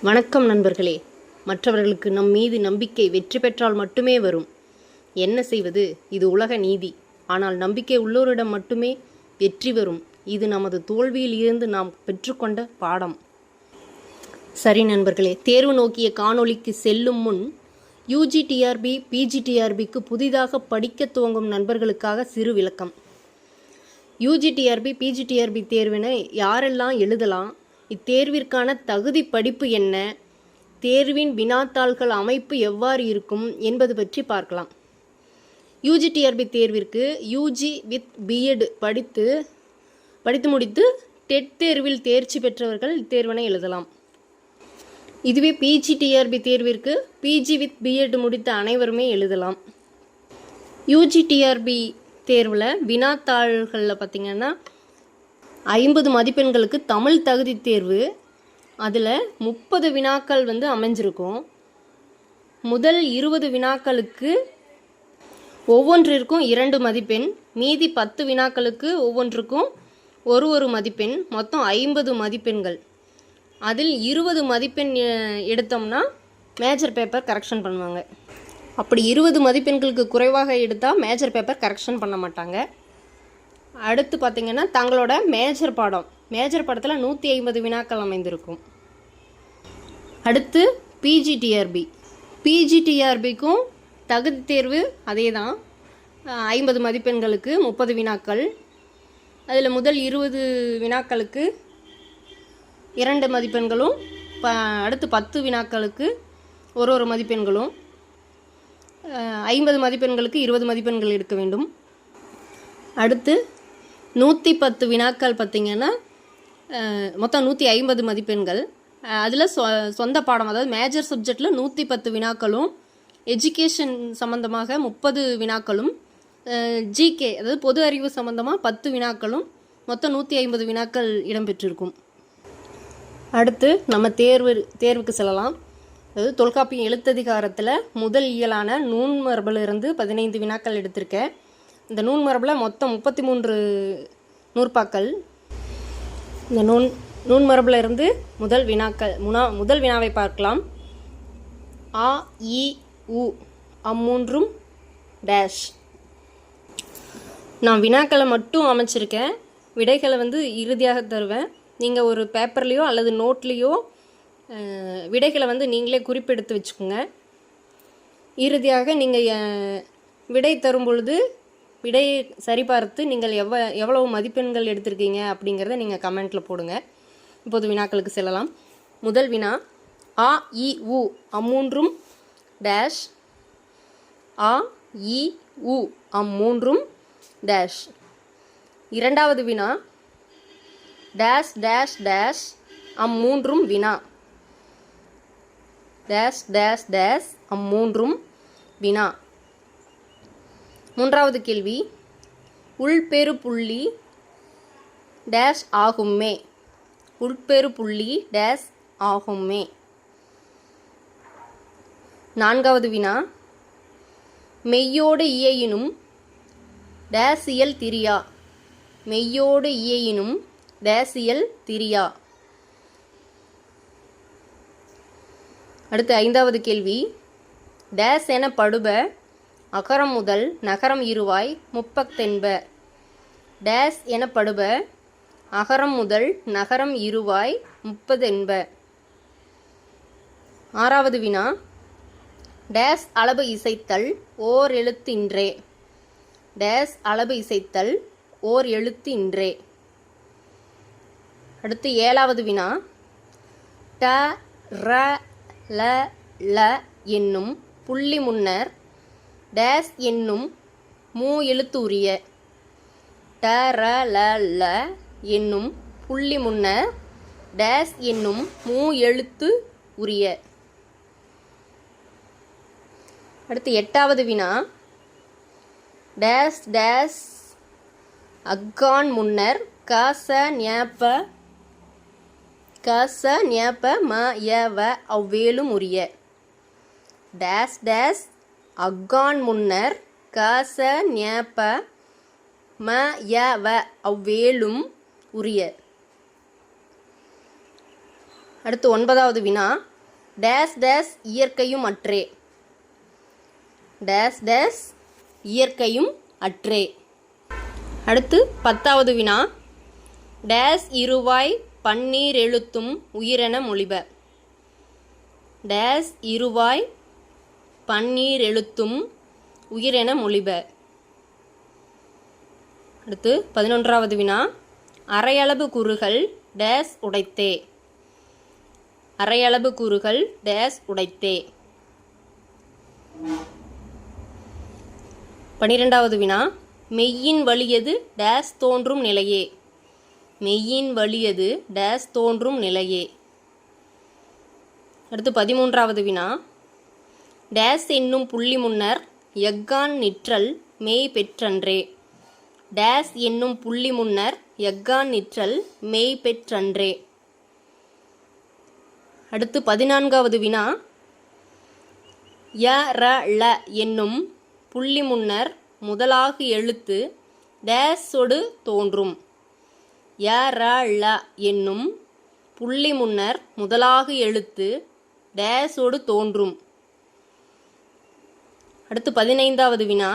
வணக்கம் நண்பர்களே. மற்றவர்களுக்கு நம் மீது நம்பிக்கை வெற்றி பெற்றால் மட்டுமே வரும். என்ன செய்வது? இது உலக நீதி. ஆனால் நம்பிக்கை உள்ளோரிடம் மட்டுமே வெற்றி வரும். இது நமது தோல்வியில் இருந்து நாம் பெற்றுக்கொண்ட பாடம். சரி நண்பர்களே, தேர்வு நோக்கிய காணொளிக்கு செல்லும் முன் UGTRB PGTRBக்கு புதிதாக படிக்க துவங்கும் நண்பர்களுக்காக சிறு விளக்கம். UGTRB PGTRB தேர்வினை யாரெல்லாம் எழுதலாம்? இத்தேர்விற்கான தகுதி படிப்பு என்ன? தேர்வின் வினாத்தாள்கள் அமைப்பு எவ்வாறு இருக்கும் என்பது பற்றி பார்க்கலாம். UGTRB தேர்விற்கு UG with B.Ed படித்து முடித்து டெட் தேர்வில் தேர்ச்சி பெற்றவர்கள் இத்தேர்வினை எழுதலாம். இதுவே PGTRB தேர்விற்கு PG with B.Ed முடித்த அனைவருமே எழுதலாம். UGTRB தேர்வில் வினாத்தாள்களில் பார்த்திங்கன்னா 50 மதிப்பெண்களுக்கு தமிழ் தகுதி தேர்வு. அதில் 30 வினாக்கள் அமைஞ்சிருக்கும். முதல் 20 வினாக்களுக்கு ஒவ்வொன்றிற்கும் 2 மதிப்பெண், மீதி 10 வினாக்களுக்கு ஒவ்வொன்றுக்கும் ஒரு மதிப்பெண், மொத்தம் 50 மதிப்பெண்கள். அதில் 20 மதிப்பெண் எடுத்தோம்னா மேஜர் பேப்பர் கரெக்ஷன் பண்ணுவாங்க. அப்படி 20 மதிப்பெண்களுக்கு குறைவாக எடுத்தால் மேஜர் பேப்பர் கரெக்ஷன் பண்ண மாட்டாங்க. அடுத்து பார்த்திங்கன்னா தங்களோட மேஜர் பாடத்தில் 150 வினாக்கள் அமைந்திருக்கும். அடுத்து PGTRBக்கும் தகுதி தேர்வு அதே தான். 50 மதிப்பெண்களுக்கு 30 வினாக்கள். அதில் முதல் 20 வினாக்களுக்கு 2 மதிப்பெண்களும், அடுத்து 10 வினாக்களுக்கு ஒரு மதிப்பெண்களும், 50 மதிப்பெண்களுக்கு 20 மதிப்பெண்கள் எடுக்க வேண்டும். அடுத்து 110 வினாக்கள் பார்த்திங்கன்னா மொத்தம் 150 மதிப்பெண்கள். அதில் சொந்த பாடம், அதாவது மேஜர் சப்ஜெக்டில் 110 வினாக்களும், எஜுகேஷன் சம்மந்தமாக 30 வினாக்களும், GK அதாவது பொது அறிவு சம்மந்தமாக 10 வினாக்களும், மொத்தம் 150 வினாக்கள் இடம்பெற்றிருக்கும். அடுத்து நம்ம தேர்வுக்கு செல்லலாம். அதாவது தொல்காப்பியம் எழுத்ததிகாரத்தில் முதல் இயலான நூன்மரபிலிருந்து 15 வினாக்கள் எடுத்திருக்கேன். இந்த நூன்மரபில் மொத்தம் 33 நூற்பாக்கள். இந்த நூன்மரபில் இருந்து முதல் வினாவை பார்க்கலாம். ஆ இ உ அம்மூன்றும் டேஷ். நான் வினாக்களை மட்டும் அமைச்சிருக்கேன். விடைகளை இறுதியாக தருவேன். நீங்கள் ஒரு பேப்பர்லேயோ அல்லது நோட்லேயோ விடைகளை நீங்களே குறிப்பெடுத்து வச்சுக்கோங்க. இறுதியாக நீங்கள் விடை தரும் பொழுது விடையை சரிபார்த்து நீங்கள் எவ்வளவு மதிப்பெண்கள் எடுத்திருக்கீங்க அப்படிங்கிறத நீங்கள் கமெண்ட்டில் போடுங்க. இப்போது வினாக்களுக்கு செல்லலாம். முதல் வினா, ஆ இ உ அம்மூன்றும் டேஷ். ஆ இ உ அம்மூன்றும் டேஷ். இரண்டாவது வினா, டேஷ் டேஷ் டேஷ் அம்மூன்றும் வினா. டேஷ் டேஷ் டேஷ் அம்மூன்றும் வினா. மூன்றாவது கேள்வி, உள்பெரு புள்ளி டேஷ் ஆகுமே. உள்பெரு புள்ளி டேஷ் ஆகுமே. நான்காவது வினா, மெய்யோடு இயையினும் டேஷ் இயல் திரியா. மெய்யோடு இயையினும் டேஷ் இயல் திரியா. அடுத்து ஐந்தாவது கேள்வி, டேஷ் என படுப அகரம் முதல் நகரம் இருவாய் முப்பத்தென்ப. டேஷ் எனப்படுப அகரம் முதல் நகரம் இருவாய் 30 என்ப. ஆறாவது வினா, டேஷ் அளபு இசைத்தல் ஓர் எழுத்து இன்றே. டேஷ் அளபு இசைத்தல் ஓர் எழுத்து இன்றே. அடுத்து ஏழாவது வினா, ட ர ல ல என்னும் புள்ளி முன்னர் டேஷ் என்னும் மூ எழுத்து உரிய. ட ர ல ல என்னும் புள்ளி முன்னர் டேஷ் என்னும் மூ எழுத்து உரிய. அடுத்து எட்டாவது வினா, டேஷ் டேஷ் அக்கான் முன்னர் கச ஞாப ம ய வ அவ்வேலும் உரிய. டேஷ் டேஷ் அக்கான் முன்னர் கச ஞாப ம ய வ அவ்வேலும் உரிய. அடுத்து 9வது வினா, டேஸ் டேஸ் இயற்கையும் அற்றே. டேஸ் டேஸ் இயற்கையும் அற்றே. அடுத்து 10வது வினா, டேஸ் இருவாய் பன்னீர் எழுத்தும் உயிரென மொழிப. டேஸ் இருவாய் பன்னீர் எழுத்தும் உயிரென மொழிப. அடுத்து 11வது வினா, அரையளவு கூறுகள் டேஸ் உடைத்தே. அரையளவு கூறுகள் டேஸ் உடைத்தே. 12வது வினா, மெய்யின் வலியது டேஸ் தோன்றும் நிலையே. மெய்யின் வலியது டேஸ் தோன்றும் நிலையே. அடுத்து 13வது வினா, டேஸ் என்னும் புள்ளி முன்னர் எஃகான் நிற்றல் மெய் பெற்றன்றே. டேஸ் என்னும் புள்ளி முன்னர் எஃகான் நிற்றல் மெய் பெற்றன்றே. அடுத்து 14வது வினா, ய ர ள என்னும் புள்ளி முன்னர் முதலாகு எழுத்து டேஸொடு தோன்றும். ய ர ள என்னும் புள்ளி முன்னர் முதலாகு எழுத்து டேஸொடு தோன்றும். அடுத்து 15வது வினா,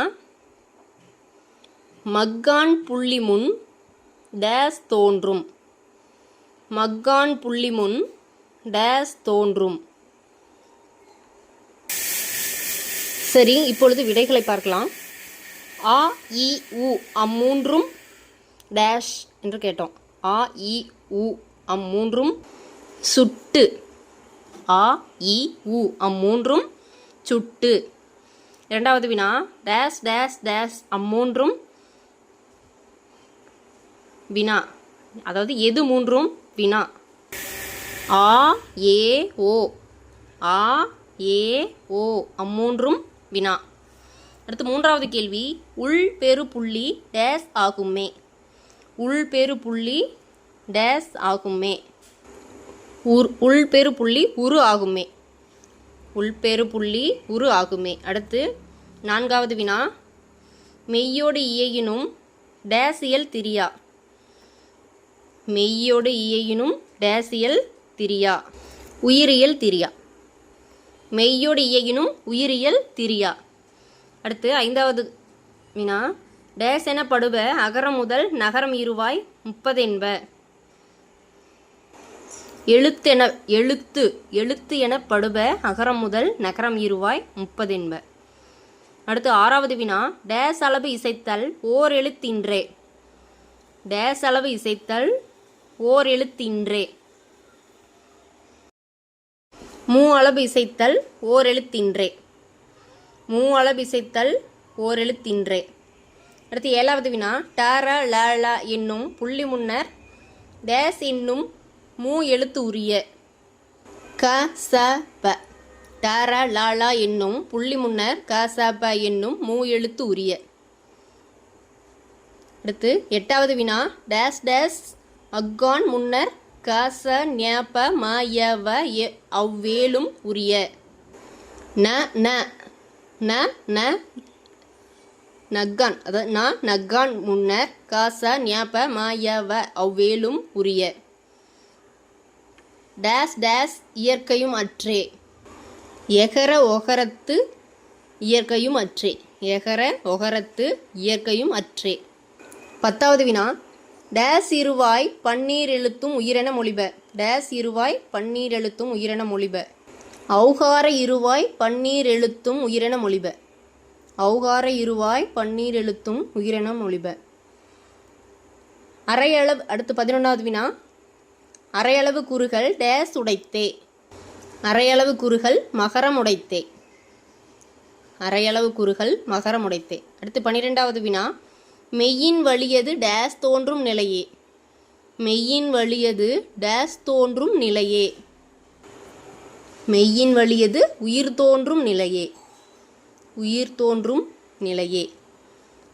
மக்கான் புள்ளி முன் டேஸ் தோன்றும். மக்கான் புள்ளி முன் டேஸ் தோன்றும். சரி, இப்பொழுது விடைகளை பார்க்கலாம். ஆ இ உ அம்மூன்றும் டேஷ் என்று கேட்டோம். ஆ இ உ அம்மூன்றும் சுட்டு. ஆ இ உ அம்மூன்றும் சுட்டு. 2வது வினா, டேஸ் டேஸ் டேஸ் அம்மூன்றும் வினா. அதாவது எது மூன்றும் வினா. ஆ ஏ ஓ. ஆ ஏ ஓ அம்மூன்றும் வினா. அடுத்து 3வது கேள்வி, உள் பெரு புள்ளி டேஸ் ஆகுமே. உள் பெரு புள்ளி டேஸ் ஆகுமே. உள் பெரு புள்ளி உரு ஆகுமே. உள் பெரு புள்ளி உரு ஆகுமே. அடுத்து 4வது வினா, மெய்யோடு இயையினும் டேசியல் திரியா. மெய்யோடு இயையினும் டேசியல் திரியா. உயிரியல் திரியா. மெய்யோடு இயையினும் உயிரியல் திரியா. அடுத்து 5வது வினா, டேஸ் எனப்படுப அகரம் முதல் நகரம் இருவாய் 30 என்ப. எழுத்து எனப்படுப அகரம் முதல் நகரம் இருவாய் 30 என்ப. அடுத்து 6வது வினா, டேஸ் அளவு இசைத்தல் ஓர் எழுத்தின்றே. டேஸ் அளவு இசைத்தல் ஓர் எழுத்தின்றே. மூ அளவு இசைத்தல் ஓர் எழுத்தின்றே. மூ அளவு இசைத்தல் ஓர் எழுத்தின்றே. அடுத்து 7வது வினா, ட ர ல ள என்னும் புள்ளி முன்னர் டேஸ் என்னும் மூ எழுத்து உரிய. க ச ப. ட ர ல ள என்னும் புள்ளி முன்னர் க ச ப என்னும் மூ எழுத்து உரிய. அடுத்து 8வது வினா, டேஸ் டேஸ் அக்கான் முன்னர் க ச ஞ ப ம ய வ அவ்வேலும் உரிய. ந ந ந ந நக்கான். அதாவது நக்கான் முன்னர் க ச ஞ ப ம ய வ அவ்வேலும் உரிய. டேஸ் டேஸ் இயற்கையும் அற்றே. எகர ஒகரத்து இயற்கையும் அற்றே. எகர ஒகரத்து இயற்கையும் அற்றே. 10வது வினா, டேஸ் இருவாய் பன்னீர் எழுத்தும் உயிரென மொழிப. டேஸ் இருவாய் பன்னீர் எழுத்தும் உயிரென மொழிப. ஔகார இருவாய் பன்னீர் எழுத்தும் உயிரென மொழிப. ஔகார இருவாய் பன்னீர் எழுத்தும் உயிரென மொழிப. அரையளவு. அடுத்து 11வது வினா, அரையளவு கூறுகள் டேஸ் உடைத்தே. அரையளவு கூறுகள் மகரம் உடைத்தே. அரையளவு கூறுகள் மகரம் உடைத்தே. அடுத்து 12வது வினா, மெய்யின் வலியது டேஸ் தோன்றும் நிலையே. மெய்யின் வலியது டேஸ் தோன்றும் நிலையே. மெய்யின் வலியது உயிர் தோன்றும் நிலையே. உயிர் தோன்றும் நிலையே.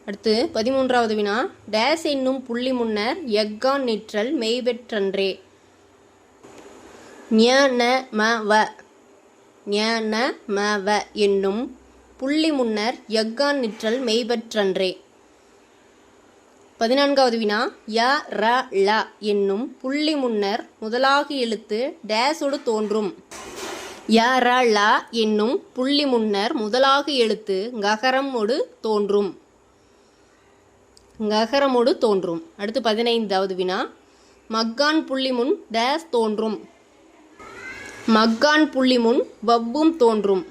அடுத்து 13வது வினா, டேஸ் என்னும் புள்ளி முன்னர் எஃகான் நிற்றல் மெய்பெற்றன்றே. ஞ ந ம வ. ஞ ந ம வ என்னும் புள்ளி முன்னர் எஃகான் நிற்றல் மெய்பெற்றன்றே. 14வது வினா ய ர ல என்னும் புள்ளி முன்னர் முதலாகு எழுத்து டேஸோடு தோன்றும். ய ர ல என்னும் புள்ளி முன்னர் முதலாகு எழுத்து ககரமோடு தோன்றும். ககரமோடு தோன்றும். அடுத்து 15வது வினா மக்கான் புள்ளி முன் டேஸ் தோன்றும். மக்கான் புள்ளி முன் வவ்வும் தோன்றும்.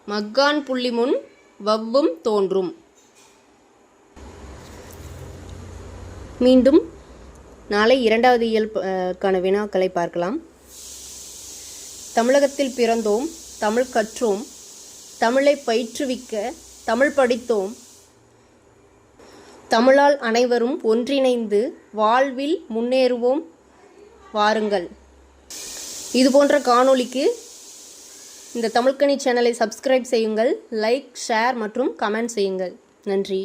மக்கான் புள்ளி முன் வவ்வும் தோன்றும். மீண்டும் நாளை 2வது இயலுக்கான வினாக்களை பார்க்கலாம். தமிழகத்தில் பிறந்தோம், தமிழ் கற்றோம், தமிழை பயிற்றுவிக்க தமிழ் படித்தோம், தமிழால் அனைவரும் ஒன்றிணைந்து வாழ்வில் முன்னேறுவோம் வாருங்கள். இதுபோன்ற காணொளிக்கு இந்த தமிழ்க்கனி சேனலை சப்ஸ்கிரைப் செய்யுங்கள். லைக், ஷேர் மற்றும் கமெண்ட் செய்யுங்கள். நன்றி.